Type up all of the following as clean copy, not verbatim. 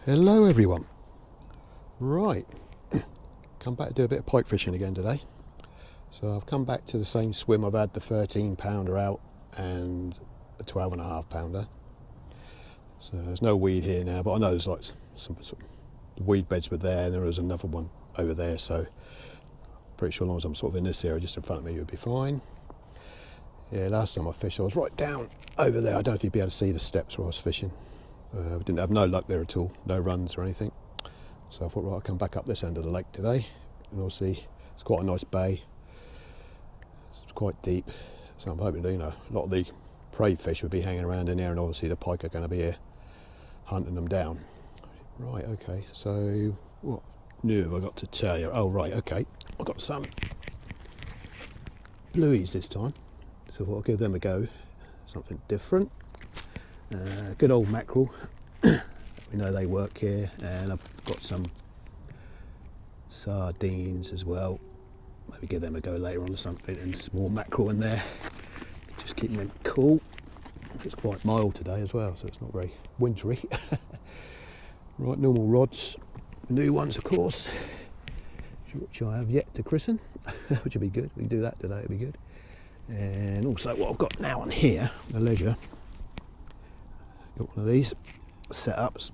Hello everyone. Right, come back to do a bit of pike fishing again today. So I've come back to the same swim. I've had the 13-pounder out and a 12.5-pounder. So there's no weed here now, but I know there's like some weed beds were there and there was another one over there, so pretty sure as long as I'm sort of in this area just in front of me you'll be fine. Yeah, last time I fished I was right down over there. I don't know if you'd be able to see the steps where I was fishing. We didn't have no luck there at all, no runs or anything. So I thought, right, I'll come back up this end of the lake today. And obviously it's quite a nice bay. It's quite deep. So I'm hoping that, a lot of the prey fish will be hanging around in here, and obviously the pike are going to be here hunting them down. Right, okay, so what new have I got to tell you? Oh, right, okay. I've got some blueies this time. So I'll give them a go. Something different. Good old mackerel. We know they work here, and I've got some sardines as well. Maybe give them a go later on or something, and some more mackerel in there. Just keeping them cool. It's quite mild today as well, so it's not very wintry. Right, normal rods, new ones of course, which I have yet to christen, which would be good. We can do that today, it'd be good. And also what I've got now on here, the leisure. Got one of these setups.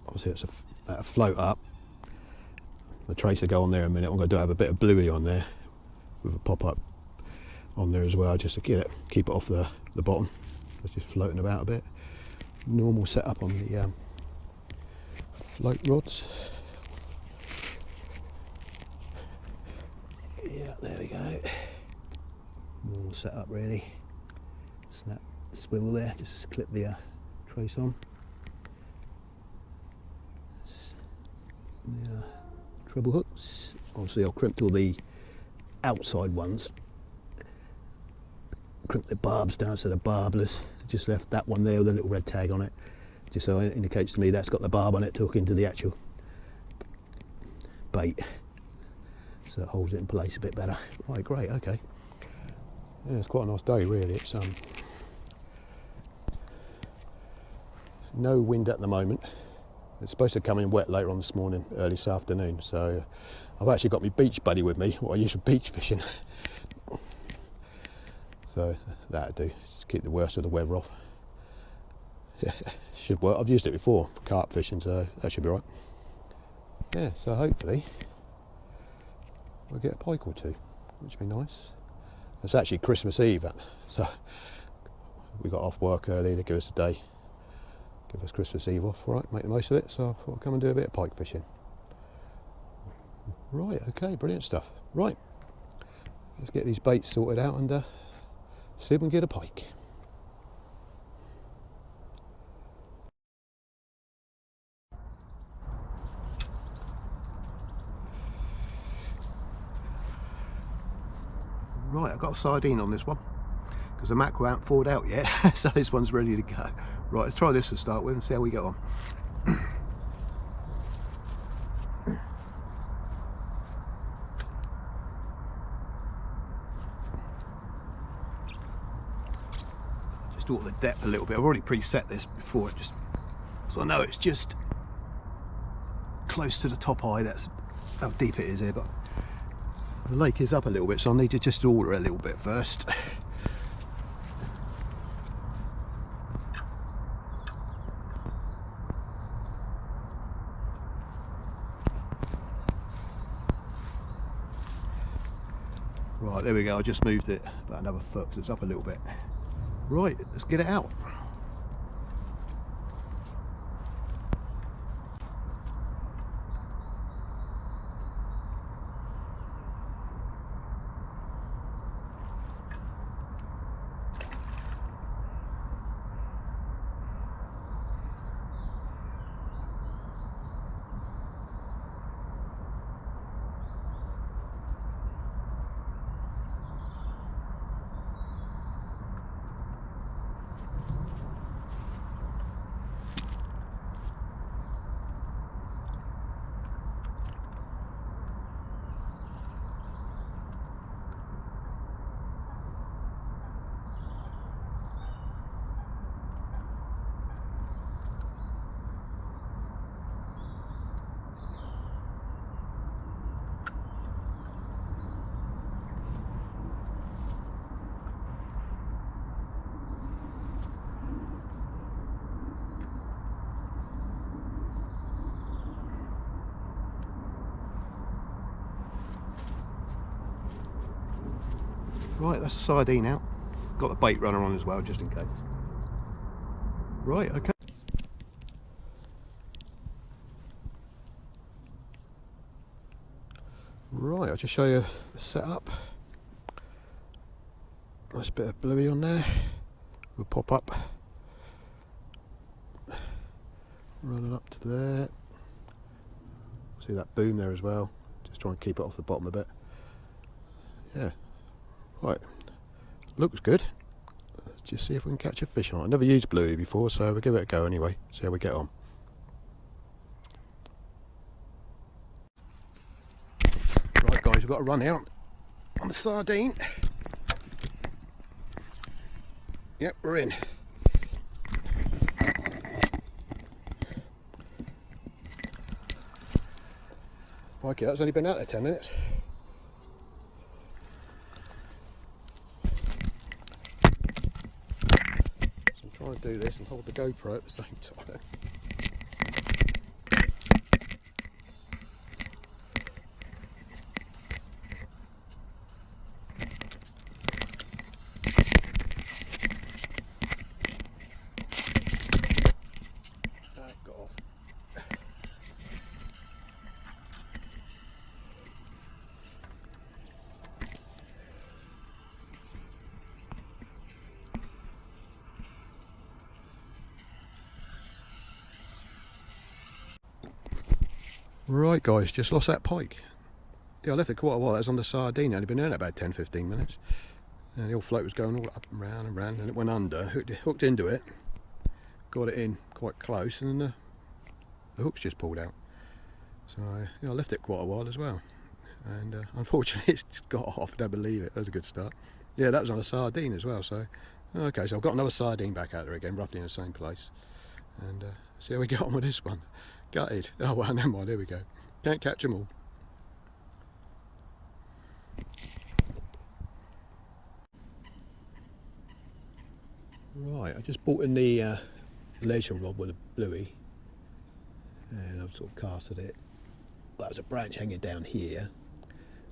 Obviously it's a float up. The trace will go on there in a minute. I'm going to have a bit of bluey on there with a pop up on there as well, just to keep it off the bottom. It's just floating about a bit. Normal setup on the float rods. Yeah, there we go. Normal setup really. Snap swivel there, just clip the trace on. The treble hooks. Obviously I'll crimp all the outside ones. Crimp the barbs down so the barbless. Just left that one there with a little red tag on it, just so it indicates to me that's got the barb on it to hook into the actual bait, so it holds it in place a bit better. Right, great, okay. Yeah, it's quite a nice day really. It's no wind at the moment. It's supposed to come in wet later on this morning, early this afternoon, so I've actually got my beach buddy with me, what I use for beach fishing. So that'll do, just keep the worst of the weather off. Should work. I've used it before for carp fishing, so that should be right. Yeah, so hopefully we'll get a pike or two, which would be nice. It's actually Christmas Eve, so we got off work early. They give us a day, give us Christmas Eve off, right? Make the most of it. So I thought I'd come and do a bit of pike fishing. Right, okay, brilliant stuff. Right, let's get these baits sorted out and see if we can get a pike. Right, I've got a sardine on this one because the mackerel hasn't thawed out yet, so this one's ready to go. Right, let's try this to start with and see how we get on. Just alter the depth a little bit. I've already preset this before, so I know it's just close to the top eye. That's how deep it is here, but the lake is up a little bit, so I need to just alter it a little bit first. Right, there we go. I just moved it about another foot because it's up a little bit. Right, let's get it out. Right, that's a sardine out. Got the bait runner on as well, just in case. Right, okay. Right, I'll just show you the setup. Nice bit of bluey on there. We'll pop up. Run it up to there. See that boom there as well. Just try and keep it off the bottom a bit. Yeah. Right. Looks good. Let's just see if we can catch a fish on it. I've never used bluey before, so we'll give it a go anyway. See how we get on. Right guys, we've got to run out on the sardine. Yep, we're in. Pike, that's only been out there 10 minutes. So I'm trying to do this and hold the GoPro at the same time. Right guys, just lost that pike. Yeah, I left it quite a while. That was on the sardine. I'd been doing it about 10-15 minutes. And the old float was going all up and round, and it went under, hooked into it, got it in quite close, and the hook's just pulled out. So yeah, I left it quite a while as well. And unfortunately it's just got off. I don't believe it. That was a good start. Yeah, that was on a sardine as well. So okay, so I've got another sardine back out there again, roughly in the same place. And see how we get on with this one. Gutted. Oh well, never mind, there we go. Can't catch them all. Right, I just bought in the leisure rod with a bluey, and I've sort of casted it. That was a branch hanging down here,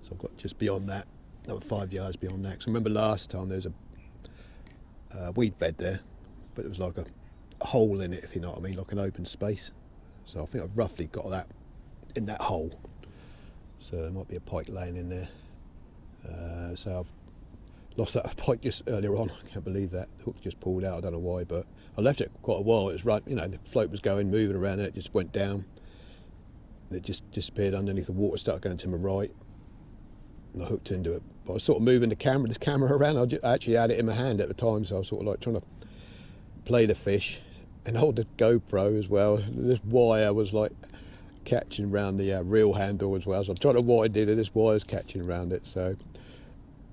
so I've got just beyond that, another 5 yards beyond that. So remember last time there was a weed bed there, but it was like a hole in it, if you know what I mean, like an open space. So I think I've roughly got that in that hole. So there might be a pike laying in there. So I've lost that pike just earlier on. I can't believe that. The hook just pulled out. I don't know why, but I left it quite a while. It was right, you know, the float was going, moving around, and it just went down. And it just disappeared underneath the water, started going to my right, and I hooked into it. But I was sort of moving this camera around. I actually had it in my hand at the time, so I was sort of like trying to play the fish and hold the GoPro as well. This wire was like catching around the reel handle as well, so I'm trying to widen it, and this wire's catching around it, so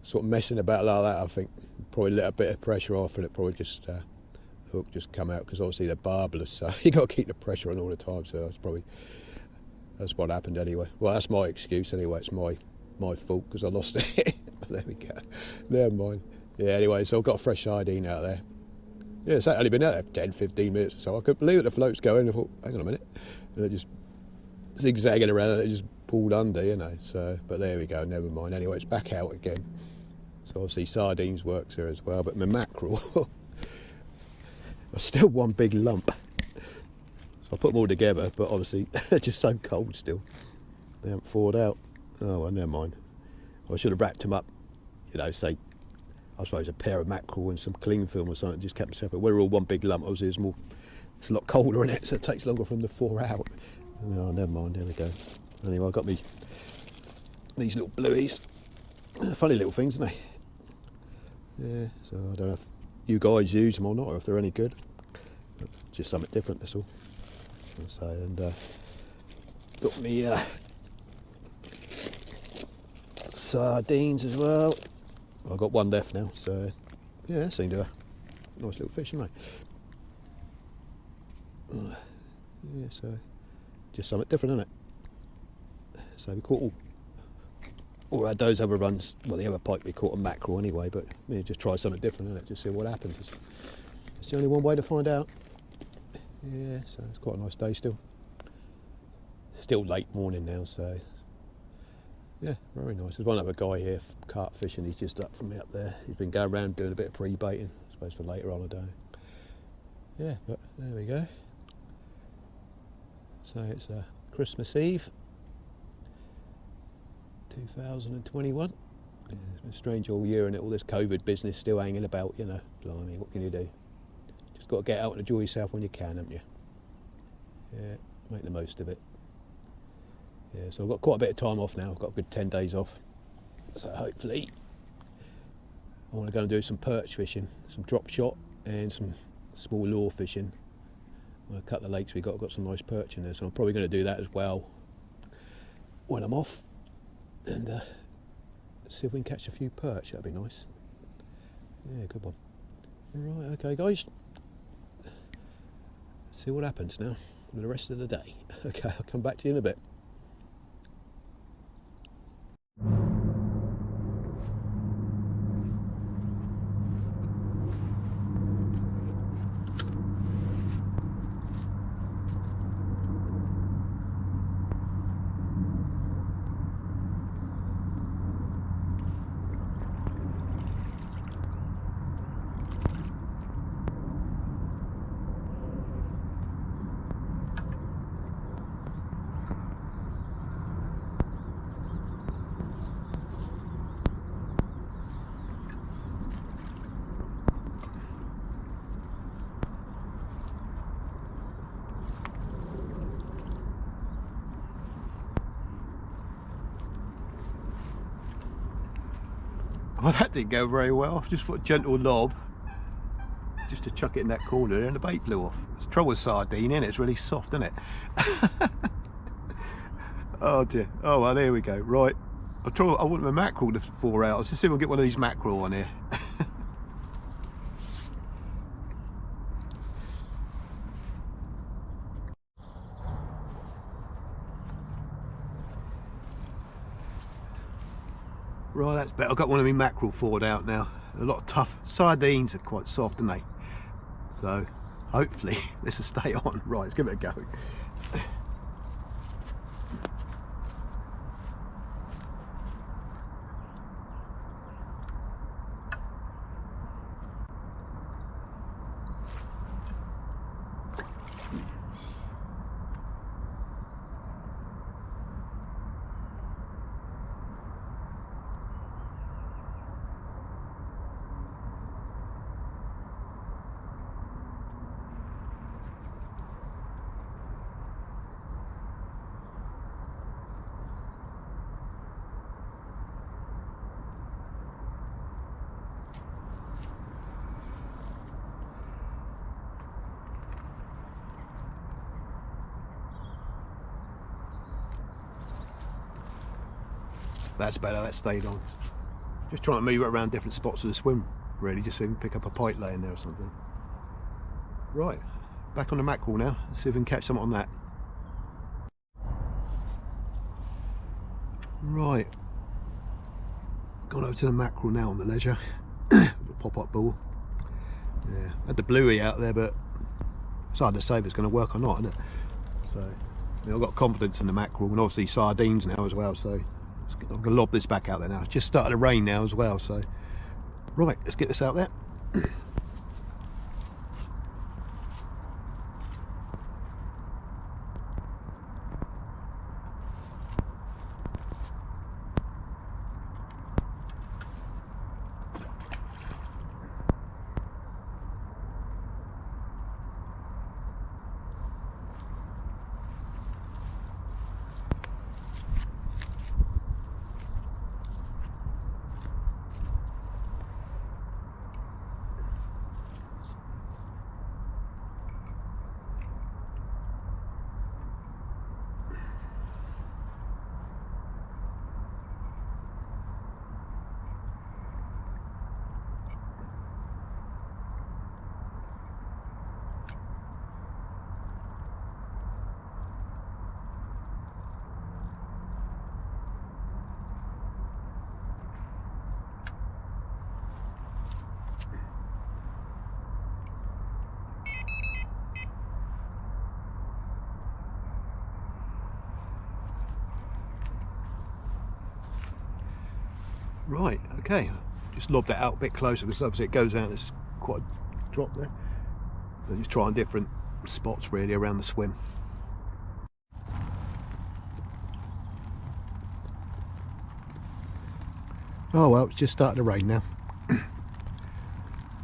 sort of messing about like that. I think probably let a bit of pressure off, and it probably just the hook just come out, because obviously they're barbless, so you got to keep the pressure on all the time. So that's what happened anyway. Well, that's my excuse anyway. It's my fault because I lost it. There we go. Never mind. Yeah. Anyway, so I've got a fresh sardine out there. Yeah, it's only been out there 10-15 minutes or so. I couldn't believe it. The float's going. I thought, hang on a minute, and it just zigzagging around, and it just pulled under, you know. So, but there we go. Never mind. Anyway, it's back out again. So obviously sardines works here as well. But my mackerel, there's still one big lump. So I put them all together, but obviously they're just so cold still. They haven't thawed out. Oh well, never mind. I should have wrapped them up, you know, say, I suppose a pair of mackerel and some cling film or something, just kept them separate. We're all one big lump. Obviously it's a lot colder in it, so it takes longer for them to thaw out. No, never mind, there we go. Anyway, I've got me these little blueies. Funny little things, aren't they? Yeah, so I don't know if you guys use them or not, or if they're any good. But just something different, that's all. So, and got me sardines as well. I've got one left now, so yeah, seemed to a nice little fish, isn't it? Yeah, so just something different, isn't it? So we caught all had those other runs. Well, the other pike we caught a mackerel anyway, but yeah, just try something different, isn't it? Just see what happens. It's the only one way to find out. Yeah, so it's quite a nice day still. Still late morning now, so Yeah, very nice. There's one other guy here carp fishing. He's just up from me up there. He's been going around doing a bit of pre-baiting, I suppose for later on a day. Yeah, but there we go. So it's Christmas Eve 2021. Yeah, it's been a strange all year, and all this COVID business still hanging about, you know. Blimey, what can you do? Just got to get out and enjoy yourself when you can, haven't you? Yeah, make the most of it. Yeah, so I've got quite a bit of time off now. I've got a good 10 days off. So hopefully I want to go and do some perch fishing, some drop shot and some small lure fishing. I'm going to cut the lakes we've got some nice perch in there, so I'm probably going to do that as well when I'm off, and see if we can catch a few perch. That'd be nice. Yeah, good one. Right, okay guys, see what happens now for the rest of the day. Okay, I'll come back to you in a bit. Well, that didn't go very well. Just put a gentle lob, just to chuck it in that corner, and the bait flew off. It's trouble with sardine, isn't it? It's really soft, isn't it? Oh dear. Oh well, there we go. Right. I want my mackerel to fall out. Let's just see if we can get one of these mackerel on here. Right, that's better. I've got one of my mackerel forward out now. A lot of tough sardines are quite soft, aren't they? So hopefully this will stay on. Right, let's give it a go. That's better, that stayed on. Just trying to move it around different spots of the swim, really, just so we can pick up a pike laying there or something. Right, back on the mackerel now. Let's see if we can catch something on that. Right, gone over to the mackerel now on the leisure. Little pop-up ball. Yeah, had the bluey out there, but it's hard to say if it's going to work or not, isn't it? So, I mean, I've got confidence in the mackerel, and obviously sardines now as well, so I'm going to lob this back out there now. It's just started to rain now as well, so right, let's get this out there. Right, okay, just lobbed that out a bit closer because obviously it goes out, there's quite a drop there. So just trying different spots really around the swim. Oh well, it's just started to rain now.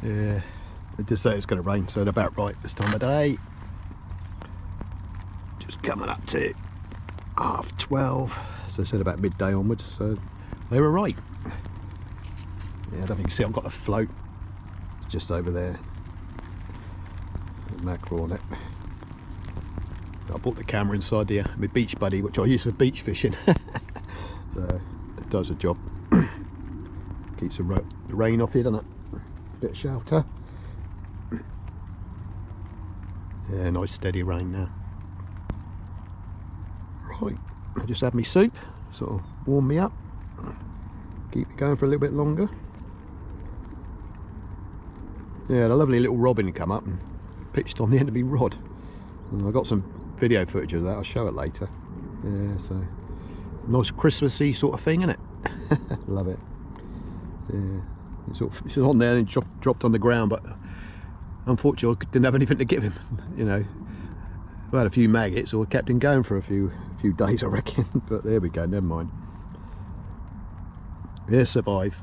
Yeah, they did say it's going to rain, so they're about right this time of day. Just coming up to 12:30, so they said about midday onwards, so they were right. Yeah, I don't know if you can see I've got the float, it's just over there. The mackerel on it. I bought the camera inside the my beach buddy, which I use for beach fishing. So it does the job. Keeps the rain off here, doesn't it? Bit of shelter. Yeah, nice steady rain now. Right, I just had my soup, sort of warm me up, keep it going for a little bit longer. Yeah, a lovely little robin had come up and pitched on the end of my rod. And I got some video footage of that, I'll show it later. Yeah, so nice Christmassy sort of thing, isn't it? Love it. Yeah, it's was on there and dropped on the ground, but unfortunately I didn't have anything to give him. You know, I had a few maggots, or kept him going for a few days, I reckon. But there we go, never mind. Yeah, survive.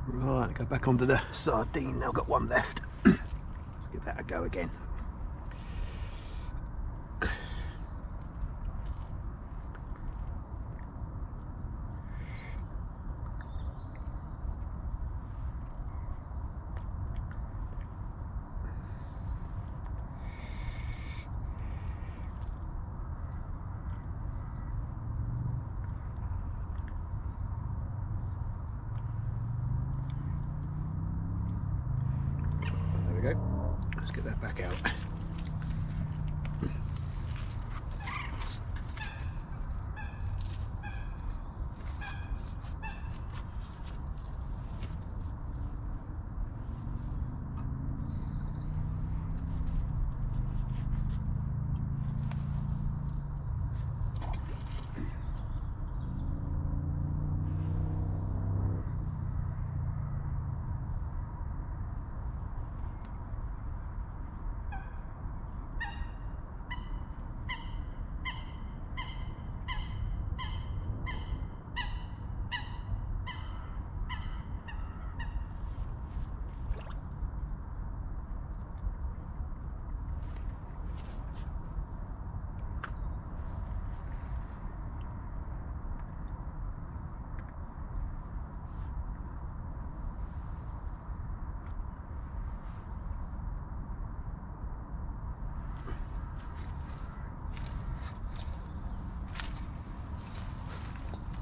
Right, go back onto the sardine now, I've got one left. Let's give that a go again. There we go, let's get that back out.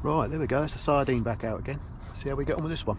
Right, there we go, that's the sardine back out again. See how we get on with this one.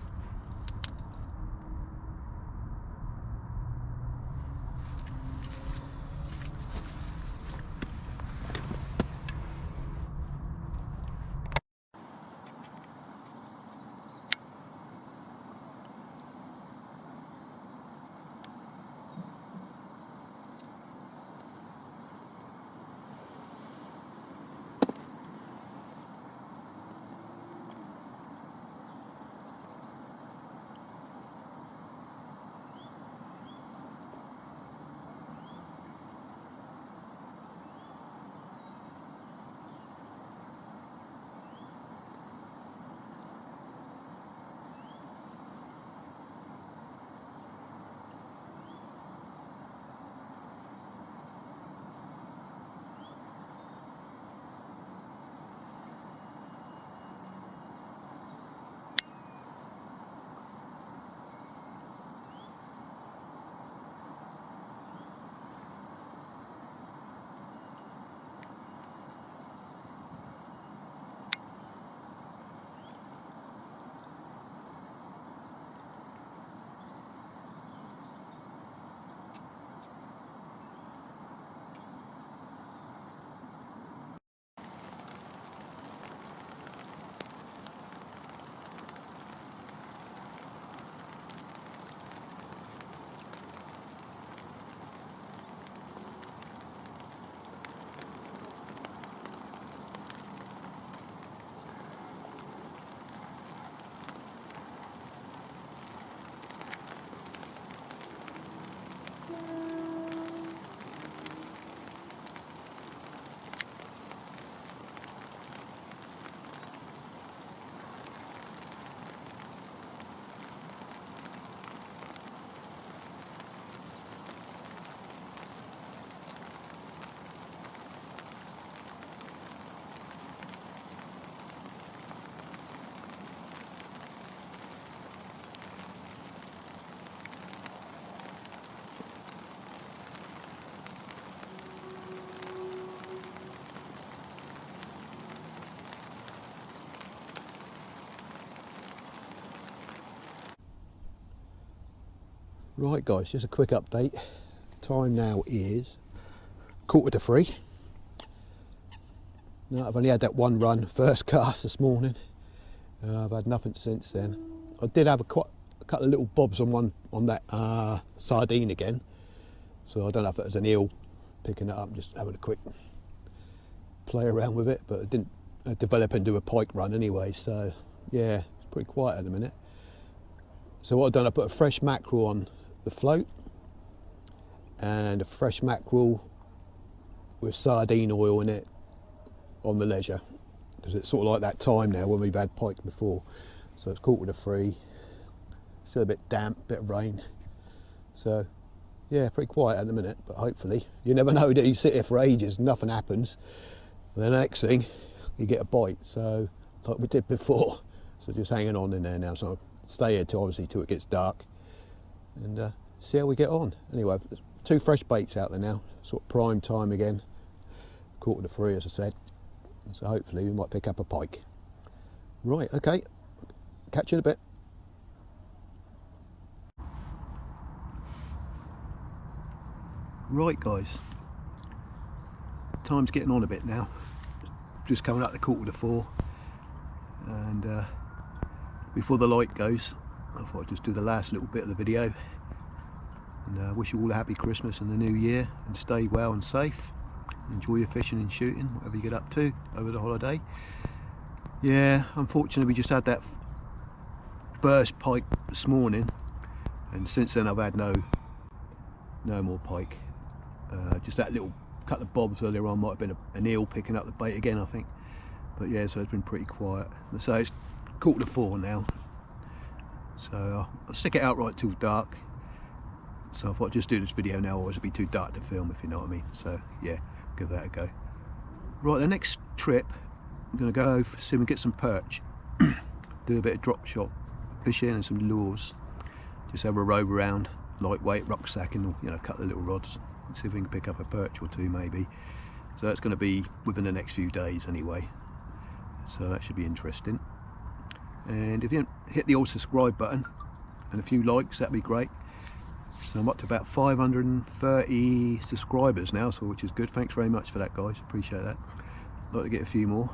Right guys, just a quick update. Time now is 2:45. Now I've only had that one run, first cast this morning. I've had nothing since then. I did have a couple of little bobs on that sardine again. So I don't know if it was an eel picking it up, just having a quick play around with it, but it didn't develop into a pike run anyway. So yeah, it's pretty quiet at the minute. So what I've done, I put a fresh mackerel on the float and a fresh mackerel with sardine oil in it on the leisure, because it's sort of like that time now when we've had pike before. So it's 2:45, still a bit damp, bit of rain. So yeah, pretty quiet at the minute, but hopefully, you never know, that you sit here for ages, nothing happens. The next thing, you get a bite, so like we did before. So just hanging on in there now, so I'll stay here till it gets dark and see how we get on. Anyway, there's 2 fresh baits out there now, sort of prime time again, 2:45 as I said. So hopefully we might pick up a pike. Right, okay, catch you in a bit. Right guys, time's getting on a bit now, just coming up to 4:15, and before the light goes, I thought I'd just do the last little bit of the video, and wish you all a happy Christmas and the new year, and stay well and safe. Enjoy your fishing and shooting, whatever you get up to over the holiday. Yeah, unfortunately we just had that first pike this morning, and since then I've had no more pike. Just that little couple of bobs earlier on might have been an eel picking up the bait again, I think. But yeah, so it's been pretty quiet. So it's 4:15 now, so I'll stick it out right till dark. So I thought I'd just do this video now, or it'd be too dark to film, if you know what I mean. So yeah, give that a go. Right, the next trip I'm going to go see if we can get some perch, do a bit of drop shot fishing and some lures. Just have a rove around, lightweight rucksack, and a couple of little rods. See if we can pick up a perch or two maybe. So that's going to be within the next few days anyway, so that should be interesting. And if you hit the old subscribe button and a few likes, that'd be great. So I'm up to about 530 subscribers now, so which is good. Thanks very much for that guys, appreciate that. I'd like to get a few more.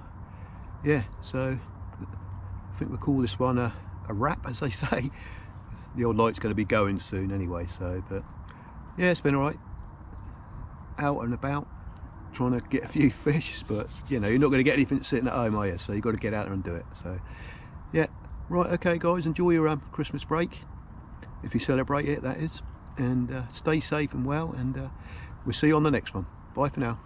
Yeah, so I think we'll call this one a wrap, as they say. The old light's going to be going soon anyway, so but yeah, it's been alright. Out and about trying to get a few fish, but you're not going to get anything sitting at home, are you? So you've got to get out there and do it. So yeah, right, okay guys, enjoy your Christmas break, if you celebrate it, that is, and stay safe and well, and we'll see you on the next one. Bye for now.